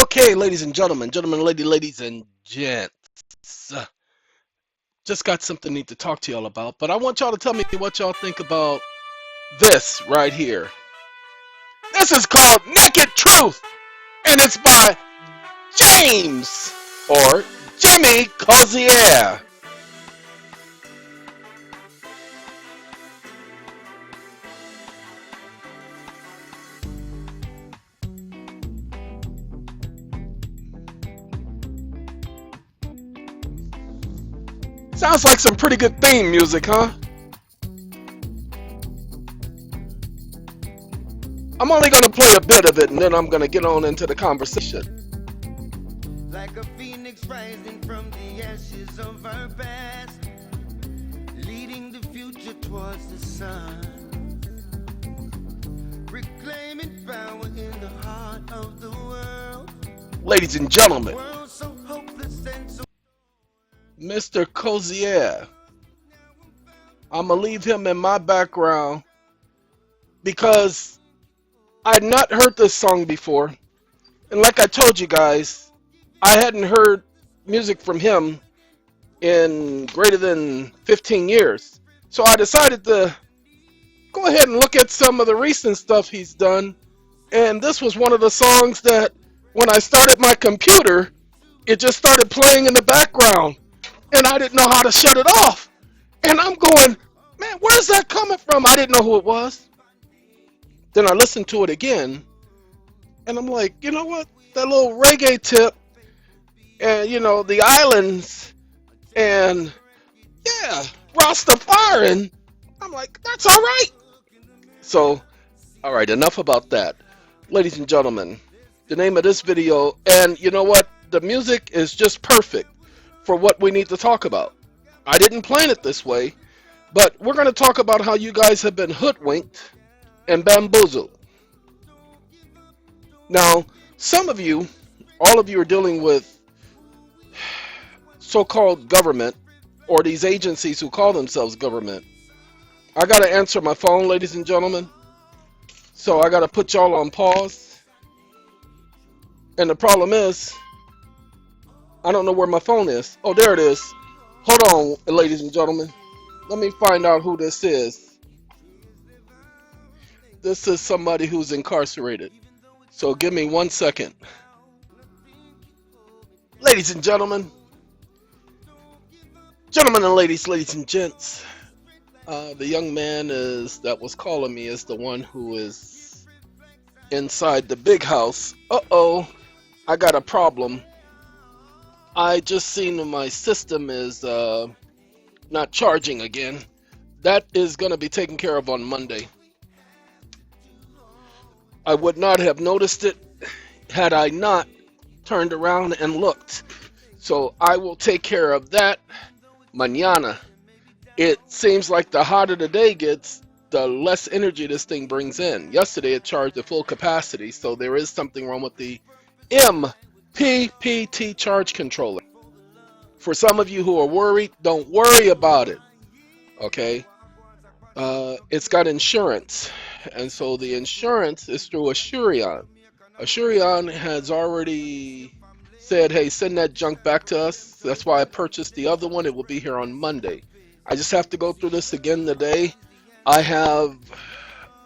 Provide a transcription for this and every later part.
Okay, ladies and gentlemen, ladies and gents. Just got something I need to talk to y'all about, but I want y'all to tell me what y'all think about this right here. This is called Naked Truth, and it's by James or Jimmy Cozier. Sounds like some pretty good theme music, huh? I'm only going to play a bit of it and then I'm going to get on into the conversation. Like a phoenix rising from the ashes of our past, leading the future towards the sun, reclaiming power in the heart of the world. Ladies and gentlemen, World so hopeless and so Mr. Cozier. I'm going to leave him in my background because I'd not heard this song before. And like I told you guys, I hadn't heard music from him in greater than 15 years. So I decided to go ahead and look at some of the recent stuff he's done. And this was one of the songs that when I started my computer, it just started playing in the background. And I didn't know how to shut it off. And I'm going, man, where's that coming from? I didn't know who it was. Then I listened to it again, and I'm like, you know what? That little reggae tip, and the islands, and yeah, Rastafari. I'm like, that's all right. So, all right, enough about that, ladies and gentlemen. The name of this video, and you know what? The music is just perfect for what we need to talk about. I didn't plan it this way, but we're going to talk about how you guys have been hoodwinked and bamboozled. Now, some of you, all of you are dealing with so-called government or these agencies who call themselves government. I got to answer my phone, ladies and gentlemen. So I got to put y'all on pause. And the problem is, I don't know where my phone is. Oh, there it is. Hold on, ladies and gentlemen. Let me find out who this is. This is somebody who's incarcerated. So give me 1 second. Ladies and gentlemen. Gentlemen and ladies and gents. The young man that was calling me is the one who is inside the big house. Uh-oh. I got a problem. I just seen my system is not charging again. That is going to be taken care of on Monday. I would not have noticed it had I not turned around and looked. So I will take care of that mañana. It seems like the hotter the day gets, the less energy this thing brings in. Yesterday it charged at full capacity, so there is something wrong with the MPPT charge controller. For some of you who are worried, don't worry about it. Okay? It's got insurance. And so the insurance is through Asserting. Asserting has already said, hey, send that junk back to us. That's why I purchased the other one. It will be here on Monday. I just have to go through this again today. I have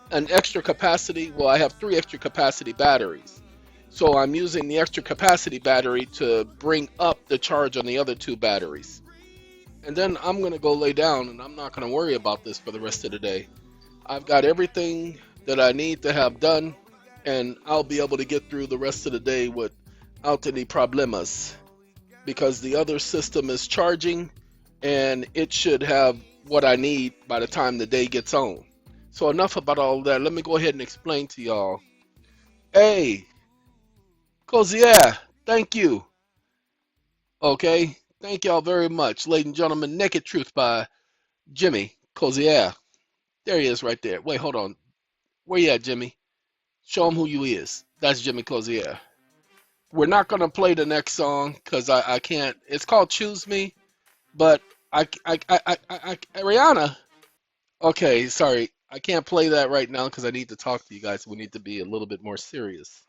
an extra capacity. Well, I have 3 extra capacity batteries. So I'm using the extra capacity battery to bring up the charge on the other 2 batteries. And then I'm going to go lay down and I'm not going to worry about this for the rest of the day. I've got everything that I need to have done, and I'll be able to get through the rest of the day without any problemas, because the other system is charging and it should have what I need by the time the day gets on. So enough about all that. Let me go ahead and explain to y'all. Hey, Cozier, thank you. Okay, thank y'all very much. Ladies and gentlemen, Naked Truth by Jimmy Cozier. There he is right there. Wait, hold on. Where you at, Jimmy? Show him who you is. That's Jimmy Cozier. We're not going to play the next song because I can't. It's called Choose Me, but Rihanna. Okay, sorry. I can't play that right now because I need to talk to you guys. We need to be a little bit more serious.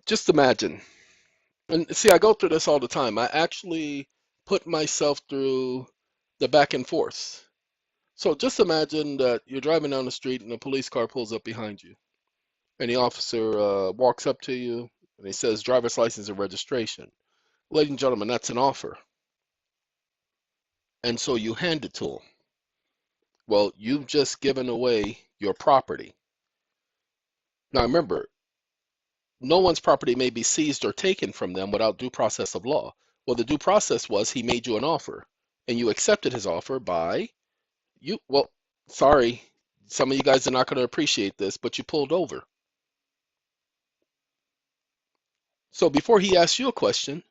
Just imagine. And see, I go through this all the time. I actually put myself through the back and forth. So just imagine that you're driving down the street and a police car pulls up behind you. And the officer walks up to you and he says, driver's license and registration. Ladies and gentlemen, that's an offer. And so you hand it to him. Well, you've just given away your property. Now remember, no one's property may be seized or taken from them without due process of law. Well, the due process was he made you an offer, and you accepted his offer by you. Well, sorry, some of you guys are not going to appreciate this, but you pulled over. So before he asks you a question,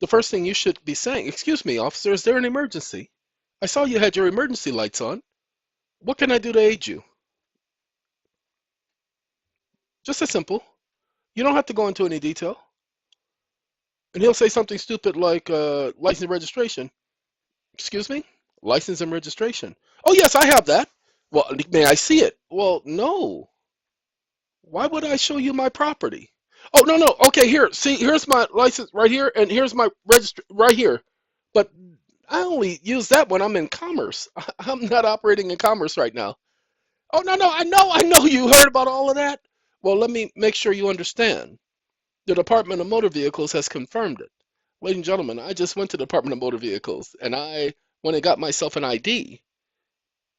the first thing you should be saying, excuse me, officer, is there an emergency? I saw you had your emergency lights on. What can I do to aid you? Just as simple. You don't have to go into any detail. And he'll say something stupid like license and registration. Excuse me? License and registration. Oh, yes, I have that. Well, may I see it? Well, no. Why would I show you my property? Oh, no, no. Okay, here. See, here's my license right here, and here's my register right here. But I only use that when I'm in commerce. I'm not operating in commerce right now. Oh, no, no. I know you heard about all of that. Well, let me make sure you understand. The Department of Motor Vehicles has confirmed it. Ladies and gentlemen, I just went to the Department of Motor Vehicles and I went and got myself an ID.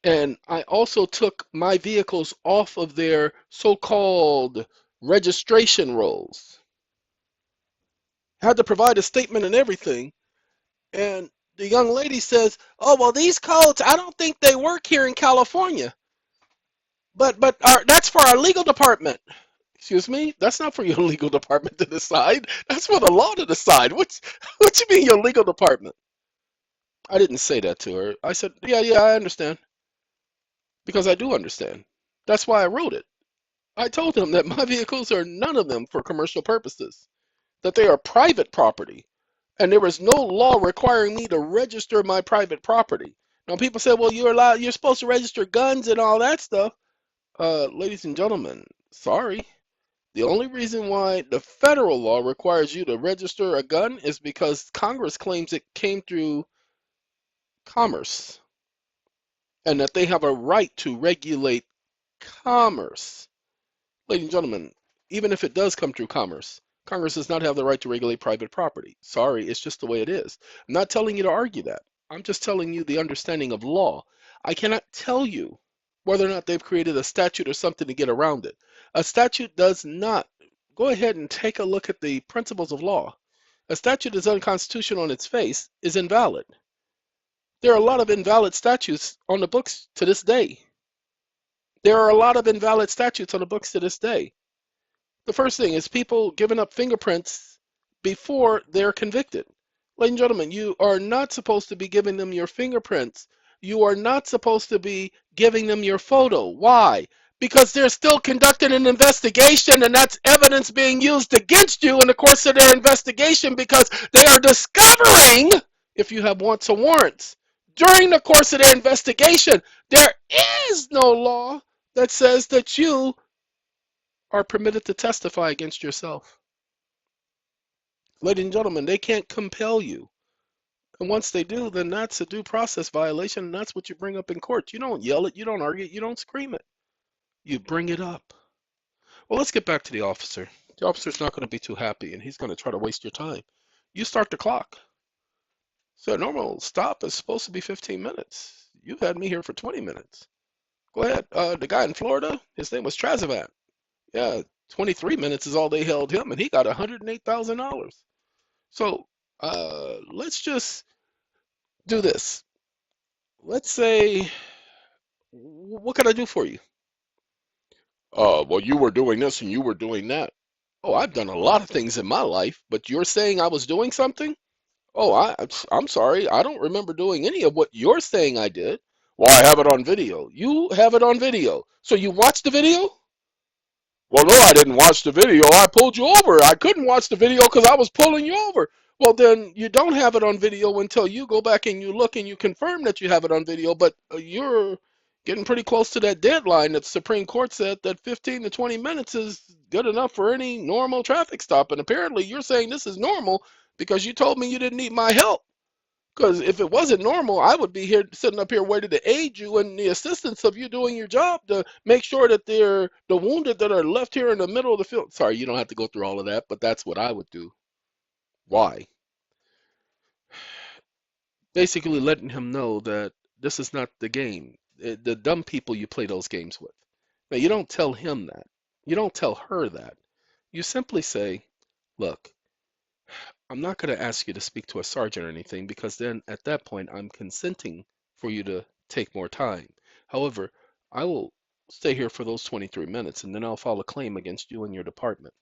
And I also took my vehicles off of their so-called registration rolls. Had to provide a statement and everything. And the young lady says, "Oh, well, these codes, I don't think they work here in California. But that's for our legal department." Excuse me? That's not for your legal department to decide. That's for the law to decide. What you mean your legal department? I didn't say that to her. I said, yeah, I understand. Because I do understand. That's why I wrote it. I told them that my vehicles are none of them for commercial purposes, that they are private property, and there is no law requiring me to register my private property. Now people say, well, you're supposed to register guns and all that stuff. Ladies and gentlemen, sorry. The only reason why the federal law requires you to register a gun is because Congress claims it came through commerce and that they have a right to regulate commerce. Ladies and gentlemen, even if it does come through commerce, Congress does not have the right to regulate private property. Sorry, it's just the way it is. I'm not telling you to argue that. I'm just telling you the understanding of law. I cannot tell you whether or not they've created a statute or something to get around it. A statute does not. Go ahead and take a look at the principles of law. A statute is unconstitutional on its face is invalid. There are a lot of invalid statutes on the books to this day. There are a lot of invalid statutes on the books to this day. The first thing is people giving up fingerprints before they're convicted. Ladies and gentlemen, you are not supposed to be giving them your fingerprints. You are not supposed to be giving them your photo. Why? Because they're still conducting an investigation, and that's evidence being used against you in the course of their investigation because they are discovering if you have wants or warrants. During the course of their investigation, there is no law that says that you are permitted to testify against yourself. Ladies and gentlemen, they can't compel you. And once they do, then that's a due process violation, and that's what you bring up in court. You don't yell it, you don't argue it, you don't scream it. You bring it up. Well, let's get back to the officer. The officer's not going to be too happy, and he's going to try to waste your time. You start the clock. So a normal stop is supposed to be 15 minutes. You've had me here for 20 minutes. Go ahead. The guy in Florida, his name was Trazavat. Yeah, 23 minutes is all they held him, and he got $108,000. So let's just do this. Let's say, what can I do for you? Well, you were doing this and you were doing that. Oh, I've done a lot of things in my life, but you're saying I was doing something? Oh, I'm sorry. I don't remember doing any of what you're saying I did. Well, I have it on video. You have it on video. So you watched the video? Well, no, I didn't watch the video. I pulled you over. I couldn't watch the video because I was pulling you over. Well, then you don't have it on video until you go back and you look and you confirm that you have it on video, but you're getting pretty close to that deadline that the Supreme Court said that 15 to 20 minutes is good enough for any normal traffic stop. And apparently you're saying this is normal because you told me you didn't need my help. Because if it wasn't normal, I would be here sitting up here waiting to aid you in the assistance of you doing your job to make sure that they're the wounded that are left here in the middle of the field. Sorry, you don't have to go through all of that, but that's what I would do. Why? Basically letting him know that this is not the game. The dumb people you play those games with. Now, you don't tell him that. You don't tell her that. You simply say, look, I'm not going to ask you to speak to a sergeant or anything because then at that point I'm consenting for you to take more time. However, I will stay here for those 23 minutes and then I'll file a claim against you and your department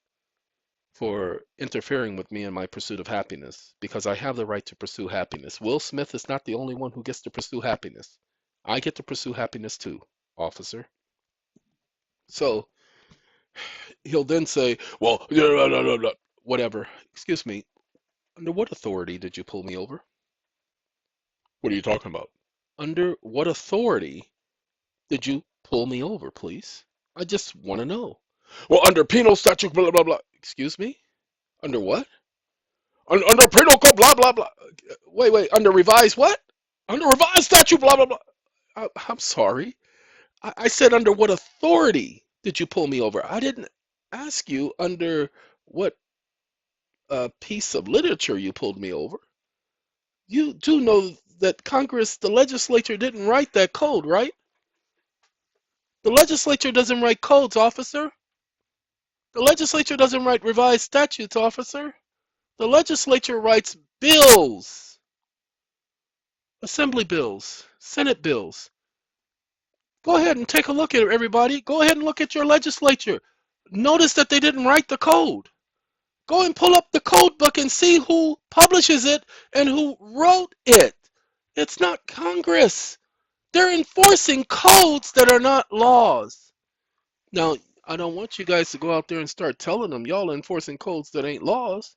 for interfering with me in my pursuit of happiness because I have the right to pursue happiness. Will Smith is not the only one who gets to pursue happiness. I get to pursue happiness too, officer. So he'll then say, well, whatever. Excuse me. Under what authority did you pull me over? What are you talking about? Under what authority did you pull me over, please? I just want to know. Well, under penal statute, blah, blah, blah. Excuse me? Under what? Under penal code, blah, blah, blah. Wait. Under revised what? Under revised statute, blah, blah, blah. I'm sorry. I said under what authority did you pull me over? I didn't ask you under what piece of literature you pulled me over. You do know that Congress, the legislature didn't write that code, right? The legislature doesn't write codes, officer. The legislature doesn't write revised statutes, officer. The legislature writes bills, assembly bills, Senate bills. Go ahead and take a look at it, everybody. Go ahead and look at your legislature. Notice that they didn't write the code. Go and pull up the code book and see who publishes it and who wrote it. It's not Congress. They're enforcing codes that are not laws. Now, I don't want you guys to go out there and start telling them y'all are enforcing codes that ain't laws.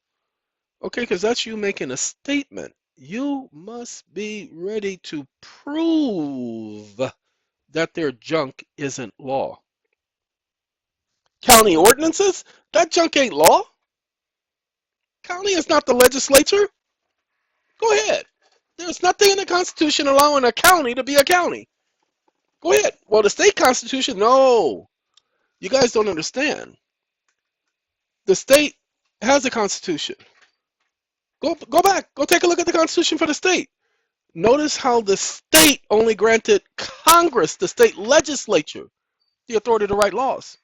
Okay, because that's you making a statement. You must be ready to prove that their junk isn't law. County ordinances? That junk ain't law. County is not the legislature. Go ahead. There's nothing in the Constitution allowing a county to be a county. Go ahead. Well, the state constitution, no. You guys don't understand. The state has a constitution. Go back. Go take a look at the constitution for the state. Notice how the state only granted Congress, the state legislature, the authority to write laws.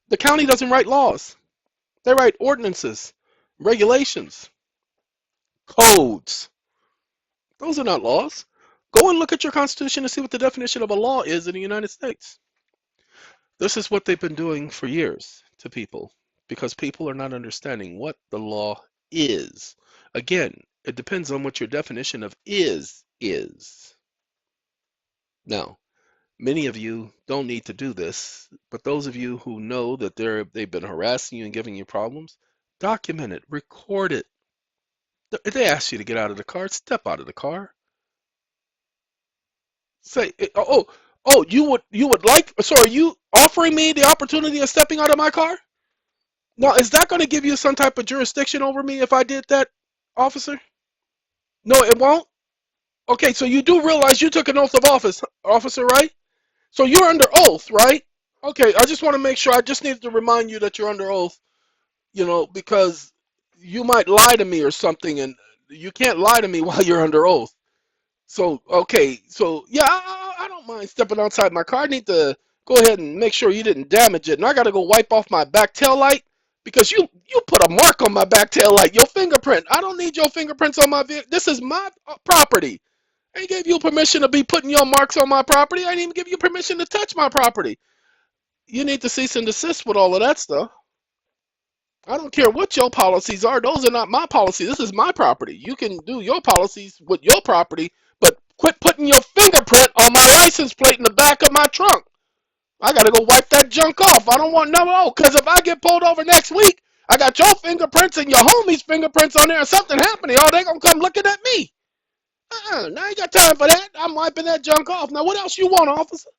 The county doesn't write laws. They write ordinances, regulations, codes. Those are not laws. Go and look at your constitution and see what the definition of a law is in the United States. This is what they've been doing for years to people because people are not understanding what the law is. Again, it depends on what your definition of is. Now, many of you don't need to do this, but those of you who know that they've been harassing you and giving you problems, document it, record it. If they ask you to get out of the car, step out of the car. Say, you would like, so are you offering me the opportunity of stepping out of my car? Now, is that going to give you some type of jurisdiction over me if I did that, officer? No, it won't? Okay, so you do realize you took an oath of office, officer, right? So you're under oath, right? Okay, I just want to make sure. I just needed to remind you that you're under oath, because you might lie to me or something, and you can't lie to me while you're under oath. So, okay, so yeah, I don't mind stepping outside my car. I need to go ahead and make sure you didn't damage it. And I got to go wipe off my back tail light because you put a mark on my back tail light, your fingerprint. I don't need your fingerprints on my vehicle. This is my property. I ain't gave you permission to be putting your marks on my property. I didn't even give you permission to touch my property. You need to cease and desist with all of that stuff. I don't care what your policies are. Those are not my policies. This is my property. You can do your policies with your property, but quit putting your fingerprint on my license plate in the back of my trunk. I got to go wipe that junk off. I don't want no, because if I get pulled over next week, I got your fingerprints and your homie's fingerprints on there and something happening. Oh, they going to come looking at me. Now I ain't got time for that. I'm wiping that junk off. Now, what else you want, officer?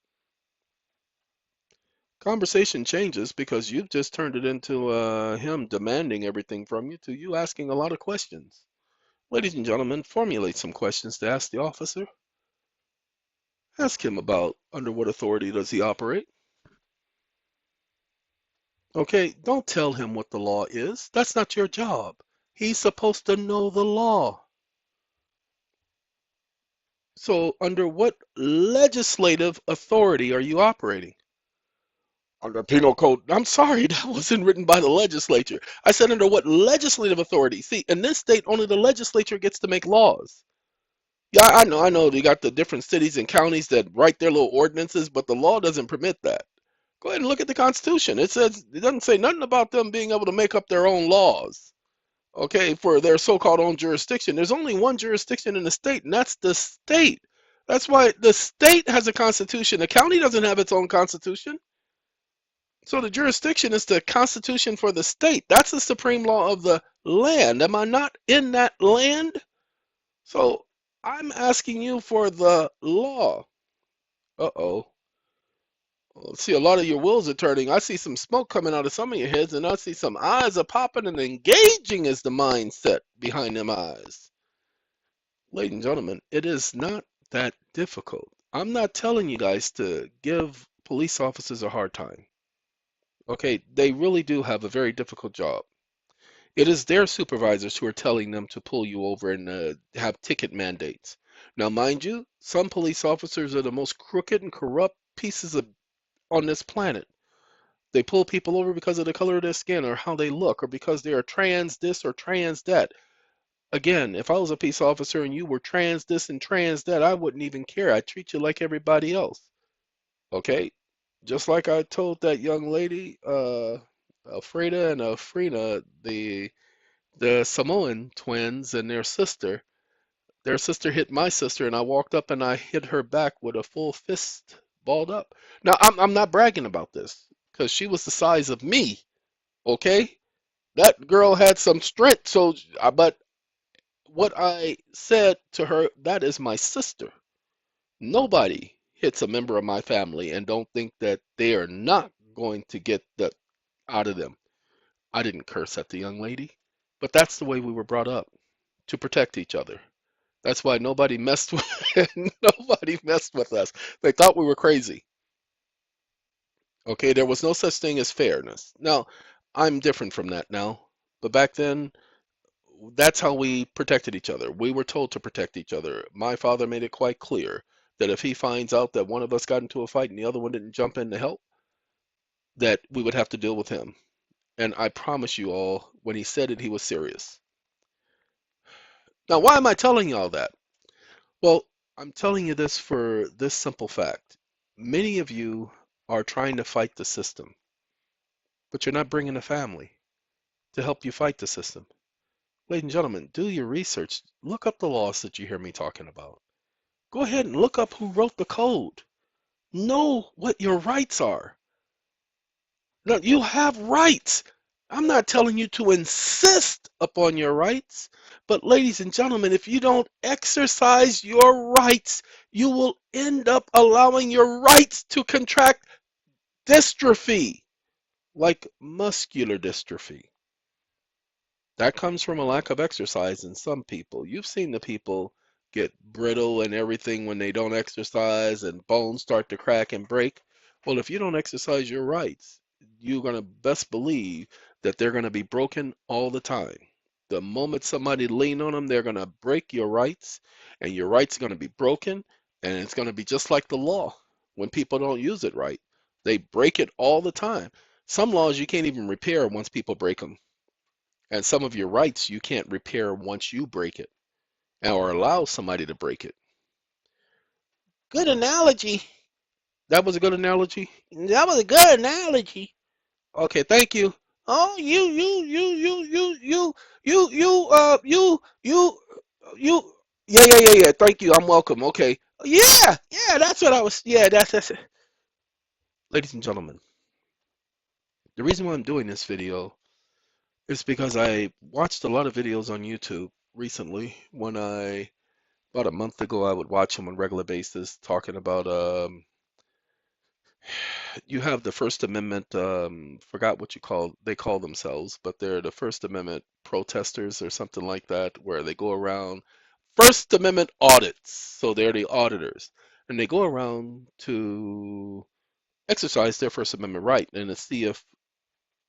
Conversation changes because you've just turned it into him demanding everything from you to you asking a lot of questions. Ladies and gentlemen, formulate some questions to ask the officer. Ask him about under what authority does he operate. Okay, don't tell him what the law is. That's not your job. He's supposed to know the law. So, under what legislative authority are you operating? Under penal code. I'm sorry, that wasn't written by the legislature. I said under what legislative authority? See, in this state, only the legislature gets to make laws. Yeah, I know. You got the different cities and counties that write their little ordinances, but the law doesn't permit that. Go ahead and look at the Constitution. It doesn't say nothing about them being able to make up their own laws. Okay, for their so-called own jurisdiction. There's only one jurisdiction in the state, and that's the state. That's why the state has a constitution. The county doesn't have its own constitution. So the jurisdiction is the constitution for the state. That's the supreme law of the land. Am I not in that land? So I'm asking you for the law. Uh-oh. Well, see, a lot of your wheels are turning. I see some smoke coming out of some of your heads, and I see some eyes are popping, and engaging is the mindset behind them eyes. Ladies and gentlemen, it is not that difficult. I'm not telling you guys to give police officers a hard time. Okay, they really do have a very difficult job. It is their supervisors who are telling them to pull you over and have ticket mandates. Now, mind you, some police officers are the most crooked and corrupt pieces of on this planet. They pull people over because of the color of their skin or how they look or because they are trans this or trans that. Again, if I was a peace officer and you were trans this and trans that, I wouldn't even care. I'd treat you like everybody else. Okay? Just like I told that young lady, Alfreda and Alfrina, the Samoan twins and their sister. Their sister hit my sister, and I walked up and I hit her back with a full fist, balled up. Now I'm not bragging about this because she was the size of me. Okay, that girl had some strength. So, but what I said to her, that is my sister. Nobody hits a member of my family and don't think that they are not going to get that out of them. I didn't curse at the young lady, but that's the way we were brought up to protect each other. That's why nobody messed with nobody messed with us. They thought we were crazy. Okay, there was no such thing as fairness. Now, I'm different from that now, but back then, that's how we protected each other. We were told to protect each other. My father made it quite clear that if he finds out that one of us got into a fight and the other one didn't jump in to help, that we would have to deal with him. And I promise you all, when he said it, he was serious. Now, why am I telling you all that? Well, I'm telling you this for this simple fact. Many of you are trying to fight the system, but you're not bringing a family to help you fight the system. Ladies and gentlemen, do your research. Look up the laws that you hear me talking about. Go ahead and look up who wrote the code. Know what your rights are. Now, you have rights. I'm not telling you to insist upon your rights, but ladies and gentlemen, if you don't exercise your rights, you will end up allowing your rights to contract dystrophy, like muscular dystrophy. That comes from a lack of exercise in some people. You've seen the people get brittle and everything when they don't exercise and bones start to crack and break. Well, if you don't exercise your rights, you're going to best believe that they're going to be broken all the time. The moment somebody lean on them, they're going to break your rights, and your rights are going to be broken, and it's going to be just like the law when people don't use it right. They break it all the time. Some laws you can't even repair once people break them. And some of your rights you can't repair once you break it or allow somebody to break it. Good analogy. That was a good analogy. That was a good analogy. Okay, thank you. Oh, you. Yeah. Thank you. I'm welcome. Okay. Yeah. That's what I was. Yeah, that's it. Ladies and gentlemen, the reason why I'm doing this video is because I watched a lot of videos on YouTube recently when about a month ago, I would watch them on a regular basis talking about you have the First Amendment, forgot what they call themselves, but they're the First Amendment protesters or something like that, where they go around First Amendment audits. So they're the auditors, and they go around to exercise their First Amendment right and to see if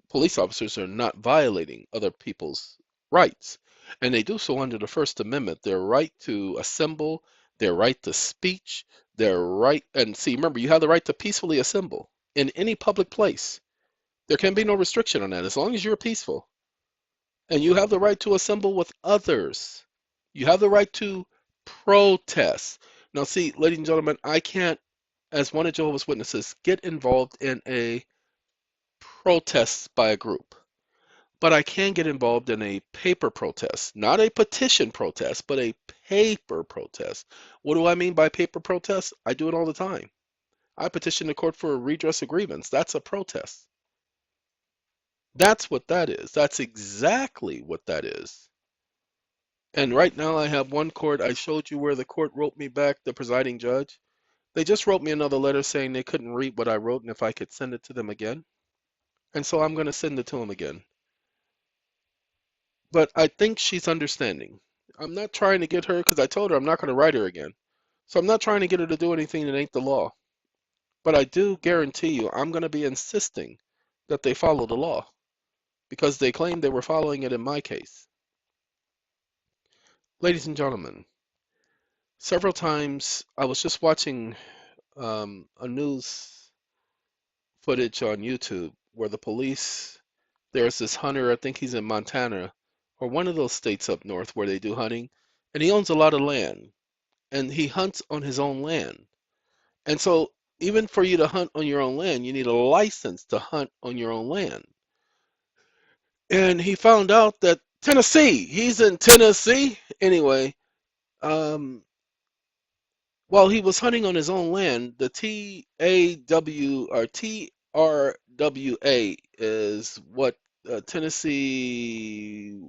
police officers are not violating other people's rights. And they do so under the First Amendment, their right to assemble, their right to speech, their right, and see, remember, you have the right to peacefully assemble in any public place. There can be no restriction on that as long as you're peaceful. And you have the right to assemble with others. You have the right to protest. Now, see, ladies and gentlemen, I can't, as one of Jehovah's Witnesses, get involved in a protest by a group. But I can get involved in a paper protest, not a petition protest, but a paper protest. What do I mean by paper protest? I do it all the time. I petition the court for a redress of grievance. That's a protest. That's what that is. That's exactly what that is. And right now I have one court. I showed you where the court wrote me back, the presiding judge. They just wrote me another letter saying they couldn't read what I wrote and if I could send it to them again. And so I'm going to send it to them again. But I think she's understanding. I'm not trying to get her because I told her I'm not going to write her again. So I'm not trying to get her to do anything that ain't the law. But I do guarantee you I'm going to be insisting that they follow the law because they claimed they were following it in my case. Ladies and gentlemen, several times I was just watching a news footage on YouTube where the police, there's this hunter, I think he's in Montana or one of those states up north where they do hunting, and he owns a lot of land and he hunts on his own land. And so, even for you to hunt on your own land, you need a license to hunt on your own land. And he found out that Tennessee, he's in Tennessee. Anyway, um, while he was hunting on his own land, the TAW or TRWA is what Tennessee,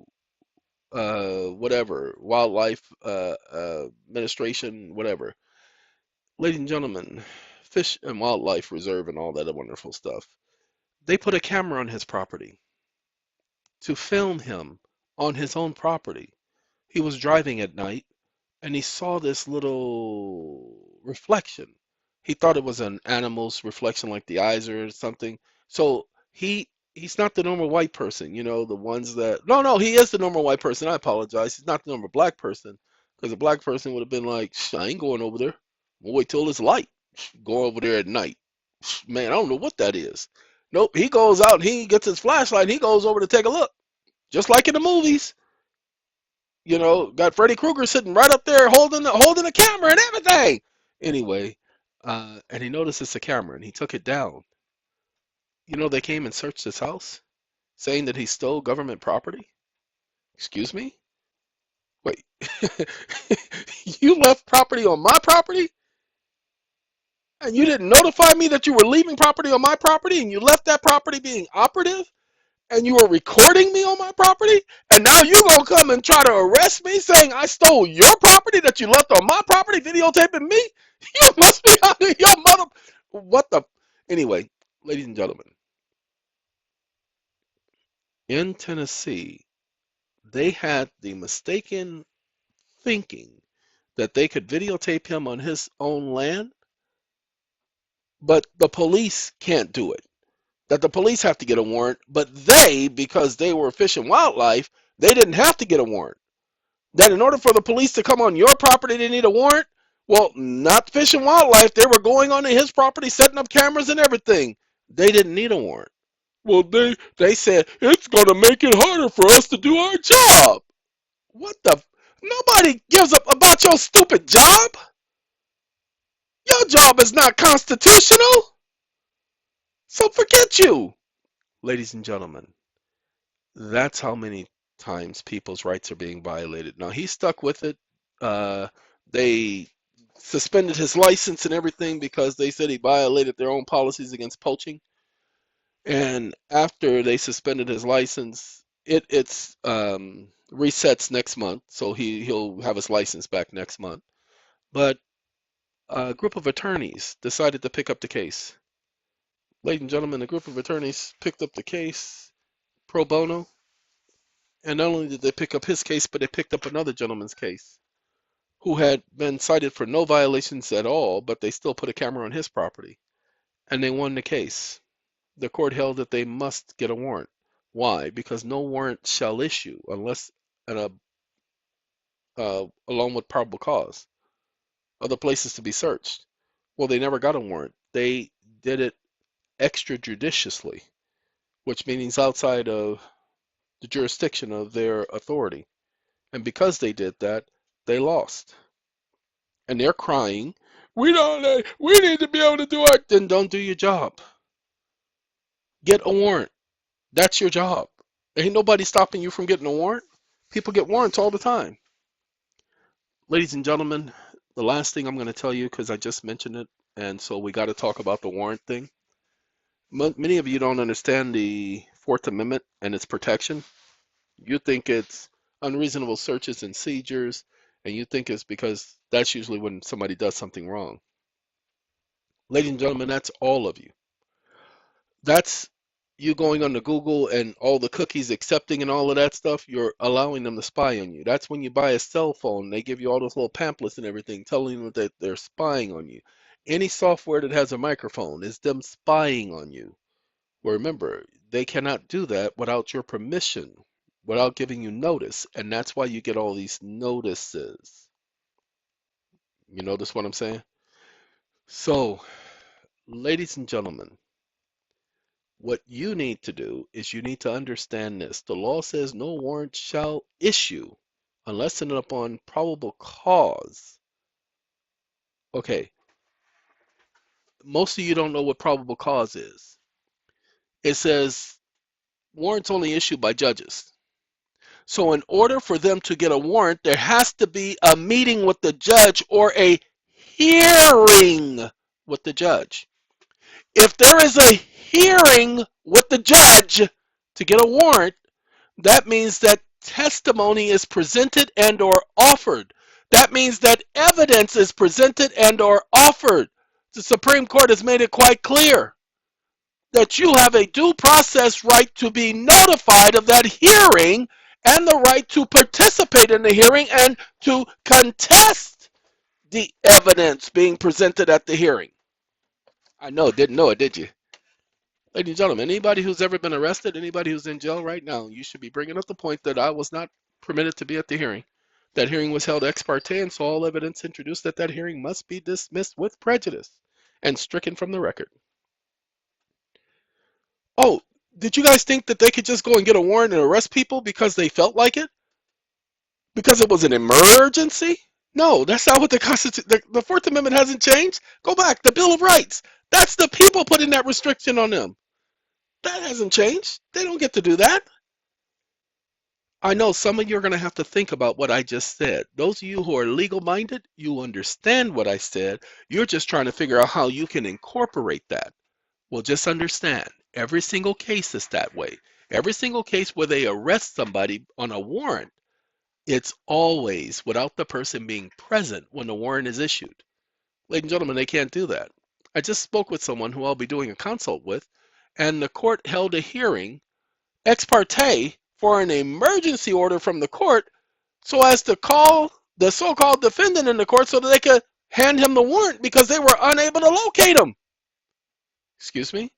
whatever, Wildlife Administration, whatever. Ladies and gentlemen, Fish and Wildlife Reserve and all that wonderful stuff. They put a camera on his property to film him on his own property. He was driving at night and he saw this little reflection. He thought it was an animal's reflection, like the eyes or something. So he's not the normal white person, the ones that no, he is the normal white person. I apologize. He's not the normal black person because a black person would have been like, I ain't going over there. We'll wait till it's light. Go over there at night. Man, I don't know what that is. Nope, he goes out and he gets his flashlight and he goes over to take a look. Just like in the movies. Got Freddy Krueger sitting right up there holding the camera and everything. Anyway, and he noticed it's a camera and he took it down. They came and searched his house, saying that he stole government property. Excuse me? Wait, you left property on my property? And you didn't notify me that you were leaving property on my property and you left that property being operative? And you were recording me on my property, and now you gonna come and try to arrest me saying I stole your property that you left on my property, videotaping me? You must be out of your mother. What the? Anyway, ladies and gentlemen, in Tennessee, they had the mistaken thinking that they could videotape him on his own land, but the police can't do it. That the police have to get a warrant, but they, because they were Fish and Wildlife, they didn't have to get a warrant. That in order for the police to come on your property, they need a warrant? Well, not Fish and Wildlife. They were going onto his property, setting up cameras and everything. They didn't need a warrant. Well, they said, it's going to make it harder for us to do our job. What the? Nobody gives up about your stupid job. Your job is not constitutional. So forget you. Ladies and gentlemen, that's how many times people's rights are being violated. Now, he stuck with it. They suspended his license and everything because they said he violated their own policies against poaching. And after they suspended his license, it's resets next month, so he'll have his license back next month. But a group of attorneys decided to pick up the case. Ladies and gentlemen, a group of attorneys picked up the case pro bono, and not only did they pick up his case, but they picked up another gentleman's case who had been cited for no violations at all, but they still put a camera on his property, and they won the case. The court held that they must get a warrant. Why? Because no warrant shall issue unless along with probable cause. Other places to be searched. Well, they never got a warrant. They did it extrajudiciously, which means outside of the jurisdiction of their authority. And because they did that, they lost. And they're crying, we need to be able to do it. Then don't do your job. Get a warrant. That's your job. Ain't nobody stopping you from getting a warrant. People get warrants all the time. Ladies and gentlemen, the last thing I'm going to tell you, because I just mentioned it, and so we got to talk about the warrant thing. Many of you don't understand the Fourth Amendment and its protection. You think it's unreasonable searches and seizures, and you think it's because that's usually when somebody does something wrong. Ladies and gentlemen, that's all of you. That's you going on to Google and all the cookies accepting and all of that stuff. You're allowing them to spy on you. That's when you buy a cell phone. They give you all those little pamphlets and everything telling you that they're spying on you. Any software that has a microphone is them spying on you. Well, remember, they cannot do that without your permission, without giving you notice. And that's why you get all these notices. You notice what I'm saying? So, ladies and gentlemen, what you need to do is you need to understand this. The law says no warrant shall issue unless and upon probable cause. Okay, most of you don't know what probable cause is. It says warrants only issued by judges. So in order for them to get a warrant, there has to be a meeting with the judge or a hearing with the judge. If there is a hearing with the judge to get a warrant, that means that testimony is presented and or offered. That means that evidence is presented and or offered. The Supreme Court has made it quite clear that you have a due process right to be notified of that hearing and the right to participate in the hearing and to contest the evidence being presented at the hearing. I know, didn't know it, did you? Ladies and gentlemen, anybody who's ever been arrested, anybody who's in jail right now, you should be bringing up the point that I was not permitted to be at the hearing. That hearing was held ex parte, and so all evidence introduced at that hearing must be dismissed with prejudice and stricken from the record. Oh, did you guys think that they could just go and get a warrant and arrest people because they felt like it? Because it was an emergency? No, that's not what the Constitution, the Fourth Amendment hasn't changed. Go back, the Bill of Rights. That's the people putting that restriction on them. That hasn't changed. They don't get to do that. I know some of you are going to have to think about what I just said. Those of you who are legal minded, you understand what I said. You're just trying to figure out how you can incorporate that. Well, just understand, every single case is that way. Every single case where they arrest somebody on a warrant, it's always without the person being present when the warrant is issued. Ladies and gentlemen, they can't do that. I just spoke with someone who I'll be doing a consult with, and the court held a hearing ex parte for an emergency order from the court so as to call the so-called defendant in the court so that they could hand him the warrant because they were unable to locate him. Excuse me?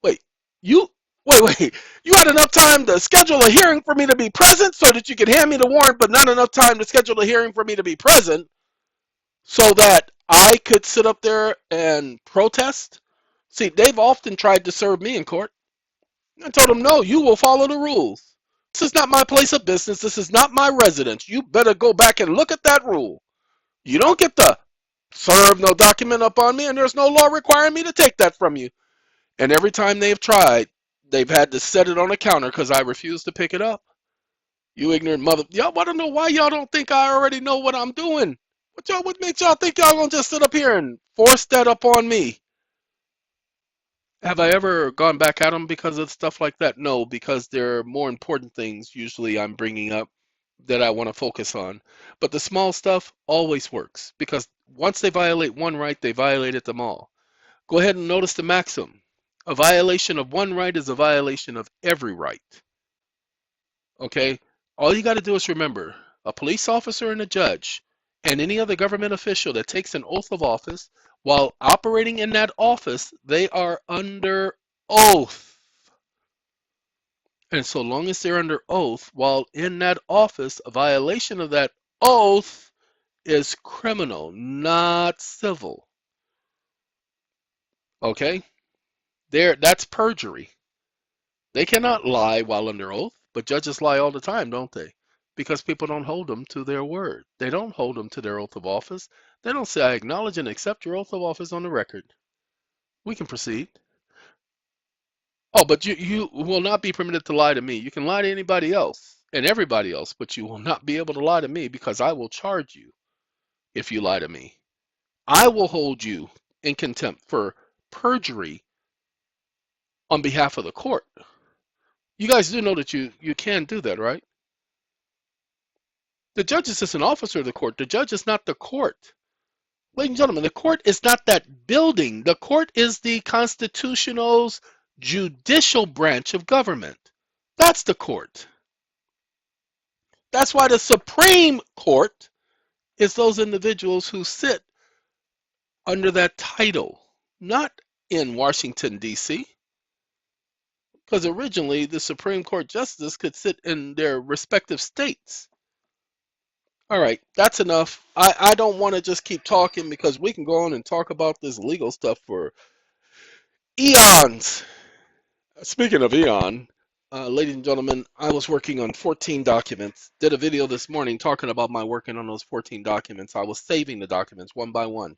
Wait, you wait. You had enough time to schedule a hearing for me to be present so that you could hand me the warrant, but not enough time to schedule a hearing for me to be present so that I could sit up there and protest? See, they've often tried to serve me in court. I told them, no, you will follow the rules. This is not my place of business. This is not my residence. You better go back and look at that rule. You don't get to serve no document up on me, and there's no law requiring me to take that from you. And every time they've tried, they've had to set it on a counter because I refuse to pick it up. You ignorant mother. Y'all want to know why y'all don't think I already know what I'm doing? What makes y'all think y'all gonna just sit up here and force that up on me? Have I ever gone back at them because of stuff like that? No, because there are more important things usually I'm bringing up that I want to focus on. But the small stuff always works because once they violate one right, they violated them all. Go ahead and notice the maxim. A violation of one right is a violation of every right. Okay? All you got to do is remember a police officer and a judge and any other government official that takes an oath of office, while operating in that office, they are under oath. And so long as they're under oath while in that office, a violation of that oath is criminal, not civil. Okay? That's perjury. They cannot lie while under oath, but judges lie all the time, don't they? Because people don't hold them to their word. They don't hold them to their oath of office. They don't say, I acknowledge and accept your oath of office on the record. We can proceed. Oh, but you will not be permitted to lie to me. You can lie to anybody else and everybody else, but you will not be able to lie to me because I will charge you if you lie to me. I will hold you in contempt for perjury on behalf of the court. You guys do know that you can do that, right? The judge is just an officer of the court. The judge is not the court. Ladies and gentlemen, the court is not that building. The court is the constitutional's judicial branch of government. That's the court. That's why the Supreme Court is those individuals who sit under that title, not in Washington, D.C., because originally the Supreme Court justice could sit in their respective states. All right, that's enough. I don't want to just keep talking because we can go on and talk about this legal stuff for eons. Speaking of eon, ladies and gentlemen, I was working on 14 documents. Did a video this morning talking about my working on those 14 documents. I was saving the documents one by one.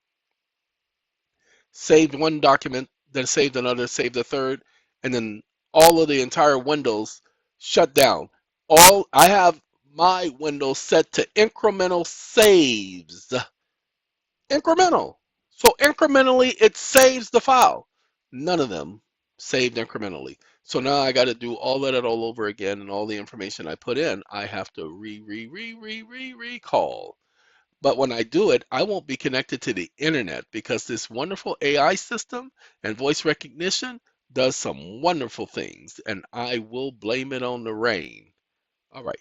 Saved one document, then saved another, saved a third, and then all of the entire windows shut down. I have my Windows set to incremental saves. Incremental. So incrementally it saves the file. None of them saved incrementally. So now I got to do all that all over again, and all the information I put in, I have to recall. But when I do it, I won't be connected to the internet because this wonderful AI system and voice recognition does some wonderful things, and I will blame it on the rain. All right.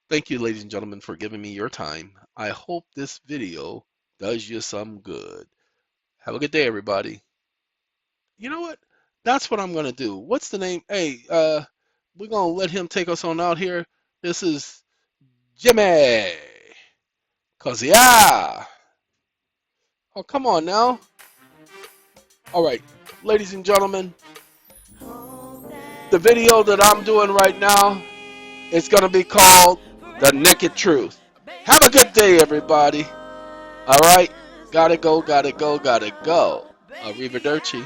Thank you, ladies and gentlemen, for giving me your time. I hope this video does you some good. Have a good day, everybody. You know what? That's what I'm going to do. What's the name? Hey, we're going to let him take us on out here. This is Jimmy. Cause yeah. Oh, come on now. All right, ladies and gentlemen, the video that I'm doing right now is going to be called The Naked Truth. Have a good day, everybody. All right. Gotta go, gotta go, gotta go. Arrivederci.